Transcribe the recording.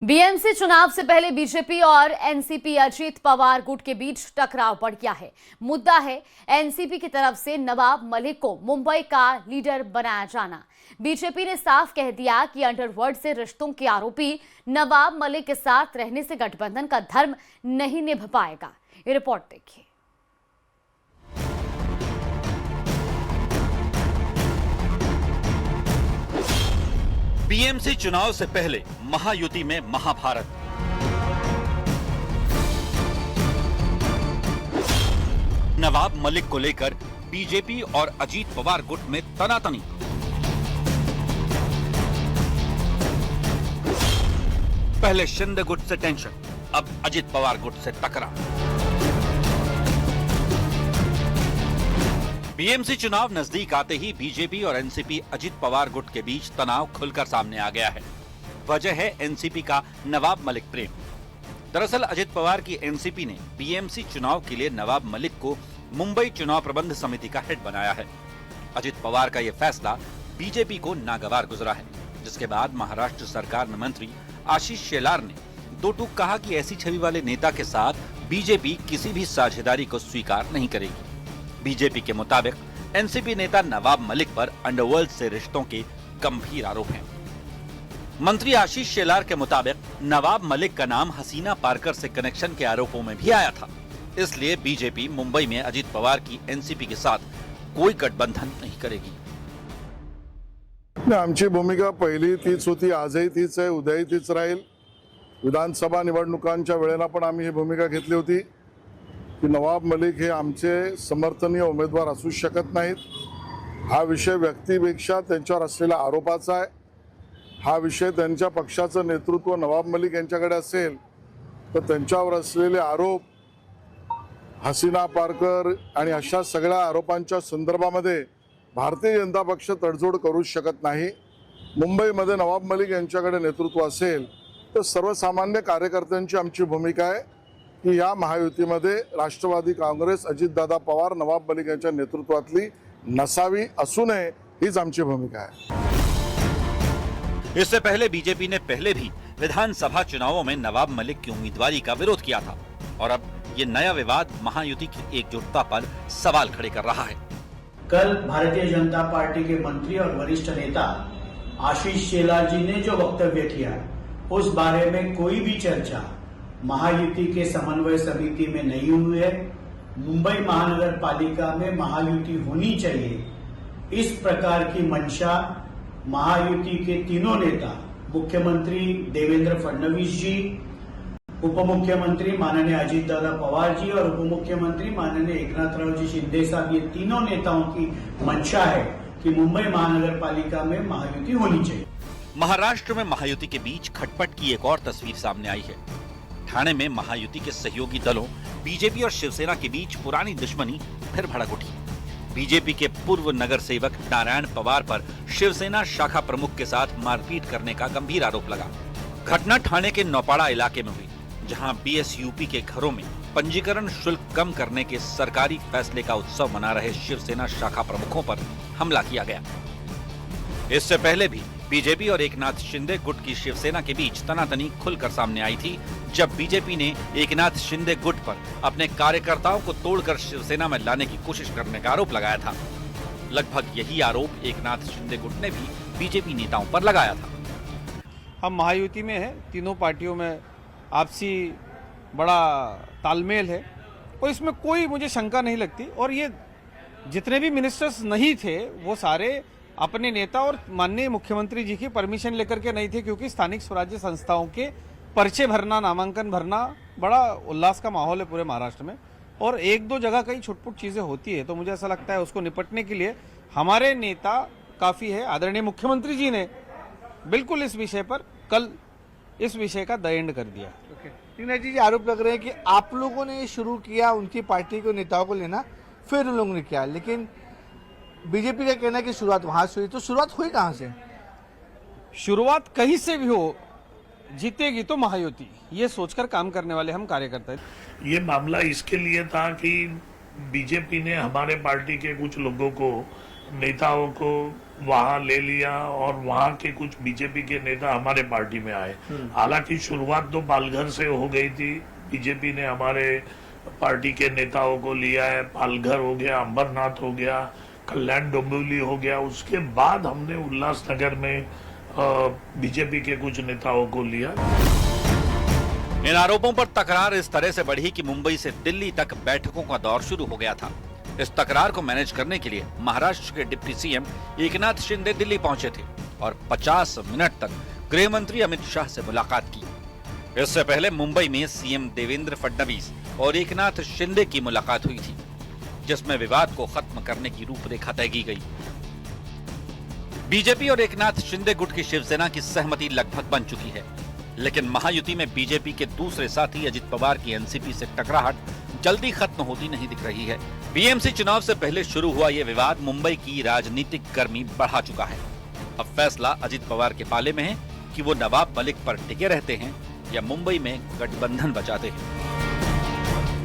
BMC चुनाव से पहले बीजेपी और एनसीपी अजीत पवार गुट के बीच टकराव बढ़ गया है। मुद्दा है एनसीपी की तरफ से नवाब मलिक को मुंबई का लीडर बनाया जाना। बीजेपी ने साफ कह दिया कि अंडरवर्ल्ड से रिश्तों के आरोपी नवाब मलिक के साथ रहने से गठबंधन का धर्म नहीं निभ पाएगा। ये रिपोर्ट देखिए। बीएमसी चुनाव से पहले महायुति में महाभारत। नवाब मलिक को लेकर बीजेपी और अजीत पवार गुट में तनातनी। पहले शिंदे गुट से टेंशन, अब अजीत पवार गुट से टकराव। बीएमसी चुनाव नजदीक आते ही बीजेपी और एनसीपी अजीत पवार गुट के बीच तनाव खुलकर सामने आ गया है। वजह है एनसीपी का नवाब मलिक प्रेम। दरअसल अजीत पवार की एनसीपी ने बीएमसी चुनाव के लिए नवाब मलिक को मुंबई चुनाव प्रबंध समिति का हेड बनाया है। अजीत पवार का यह फैसला बीजेपी को नागवार गुजरा है, जिसके बाद महाराष्ट्र सरकार में मंत्री आशीष शेलार ने दो टूक कहा कि ऐसी छवि वाले नेता के साथ बीजेपी किसी भी साझेदारी को स्वीकार नहीं करेगी। बीजेपी के मुताबिक एनसीपी नेता नवाब मलिक पर अंडरवर्ल्ड से रिश्तों के गंभीर आरोप हैं। मंत्री आशीष शेलार के मुताबिक नवाब मलिक का नाम हसीना पारकर से कनेक्शन के आरोपों में भी आया था, इसलिए बीजेपी मुंबई में अजीत पवार की एनसीपी के साथ कोई गठबंधन नहीं करेगी। आमची भूमिका पहिली तीच होती, आजही तीच आहे, उद्याही तीच राहील। विधानसभा निवडणुकांच्या वेळेला पण आम्ही ही भूमिका घेतली होती की नवाब मलिक हे आमचे समर्थनीय उमेदवार असू शकत नाहीत। हा विषय व्यक्तीपेक्षा त्यांच्यावर असलेल्या आरोपाचा आहे। हा विषय त्यांच्या पक्षाचं नेतृत्व नवाब मलिक यांच्याकडे असेल तर त्यांच्यावर असलेले आरोप हसीना पारकर आणि अशा सगळ्या आरोपांच्या संदर्भामध्ये भारतीय जनता पक्ष तडजोड करू शकत नाही। मुंबईमध्ये नवाब मलिक यांच्याकडे नेतृत्व असेल तर सर्वसामान्य कार्यकर्त्यांची आमची भूमिका आहे की या महायुतीमध्ये राष्ट्रवादी काँग्रेस अजितदादा पवार नवाब मलिक यांच्या नेतृत्वातली नसावी असू नये, हीच आमची भूमिका है। इससे पहले बीजेपी ने पहले भी विधानसभा चुनावों में नवाब मलिक की उम्मीदवारी का विरोध किया था और अब ये नया विवाद महायुति की एकजुटता पर सवाल खड़े कर रहा है। कल भारतीय जनता पार्टी के मंत्री और वरिष्ठ नेता आशीष शेलार जी ने जो वक्तव्य किया उस बारे में कोई भी चर्चा महायुति के समन्वय समिति में नहीं हुई है। मुंबई महानगर पालिका में महायुति होनी चाहिए, इस प्रकार की मंशा महायुति के तीनों नेता मुख्यमंत्री देवेंद्र फडणवीस जी, उप मुख्यमंत्री माननीय अजीतदादा पवार जी और उप मुख्यमंत्री माननीय एकनाथराव जी शिंदे साहब, ये तीनों नेताओं की मंशा है कि मुंबई महानगर पालिका में महायुति होनी चाहिए। महाराष्ट्र में महायुति के बीच खटपट की एक और तस्वीर सामने आई है। ठाणे में महायुति के सहयोगी दलों बीजेपी और शिवसेना के बीच पुरानी दुश्मनी फिर भड़क उठी। बीजेपी के पूर्व नगर सेवक नारायण पवार पर शिवसेना शाखा प्रमुख के साथ मारपीट करने का गंभीर आरोप लगा। घटना ठाणे के नौपाड़ा इलाके में हुई, जहां बीएसयूपी के घरों में पंजीकरण शुल्क कम करने के सरकारी फैसले का उत्सव मना रहे शिवसेना शाखा प्रमुखों पर हमला किया गया। इससे पहले भी बीजेपी और एकनाथ शिंदे गुट की शिवसेना के बीच तनातनी खुलकर सामने आई थी, जब बीजेपी ने एकनाथ शिंदे गुट पर अपने कार्यकर्ताओं को तोड़कर शिवसेना में लाने की कोशिश करने का आरोप लगाया था। लगभग यही आरोप एकनाथ शिंदे गुट ने भी बीजेपी नेताओं पर लगाया था। हम महायुति में हैं, तीनों पार्टियों में आपसी बड़ा तालमेल है और इसमें कोई मुझे शंका नहीं लगती। और ये जितने भी मिनिस्टर्स नहीं थे वो सारे अपने नेता और माननीय मुख्यमंत्री जी की परमिशन लेकर के नहीं थे, क्योंकि स्थानिक स्वराज्य संस्थाओं के पर्चे भरना, नामांकन भरना बड़ा उल्लास का माहौल है पूरे महाराष्ट्र में। और एक दो जगह कई छुटपुट चीजें होती है, तो मुझे ऐसा लगता है उसको निपटने के लिए हमारे नेता काफी है। आदरणीय मुख्यमंत्री जी ने बिल्कुल इस विषय पर कल इस विषय का द एंड कर दिया। टीना जी आरोप लग रहे हैं कि आप लोगों ने शुरू किया उनकी पार्टी के नेताओं को लेना, फिर उन लोगों ने किया, लेकिन बीजेपी का कहना है कि शुरुआत वहां से हुई। तो शुरुआत हुई कहां से? शुरुआत कहीं से भी हो, जीतेगी तो महायुति, ये सोचकर काम करने वाले हम कार्यकर्ता हैं। ये मामला इसके लिए था कि बीजेपी ने हमारे पार्टी के कुछ लोगों को, नेताओं को वहां ले लिया और वहां के कुछ बीजेपी के नेता हमारे पार्टी में आए। हालांकि शुरुआत तो पालघर से हो गई थी, बीजेपी ने हमारे पार्टी के नेताओं को लिया है। पालघर हो गया, अंबरनाथ हो गया, कल्याण डोंबिवली हो गया, उसके बाद हमने उल्लासनगर में बीजेपी के कुछ नेताओं को लिया। इन आरोपों पर तकरार इस तरह से बढ़ी कि मुंबई से दिल्ली तक बैठकों का दौर शुरू हो गया था। इस तकरार को मैनेज करने के लिए महाराष्ट्र के डिप्टी सीएम एकनाथ शिंदे दिल्ली पहुंचे थे और 50 मिनट तक गृह मंत्री अमित शाह से मुलाकात की। इससे पहले मुंबई में सीएम देवेंद्र फडणवीस और एकनाथ शिंदे की मुलाकात हुई थी, जिसमें विवाद को खत्म करने की रूपरेखा तय की गई। बीजेपी और एकनाथ शिंदे गुट की शिवसेना की सहमति लगभग बन चुकी है, लेकिन महायुति में बीजेपी के दूसरे साथी अजित पवार की एनसीपी से टकराहट जल्दी खत्म होती नहीं दिख रही है। बीएमसी चुनाव से पहले शुरू हुआ ये विवाद मुंबई की राजनीतिक गर्मी बढ़ा चुका है। अब फैसला अजित पवार के पाले में है कि वो नवाब मलिक पर टिके रहते हैं या मुंबई में गठबंधन बचाते हैं।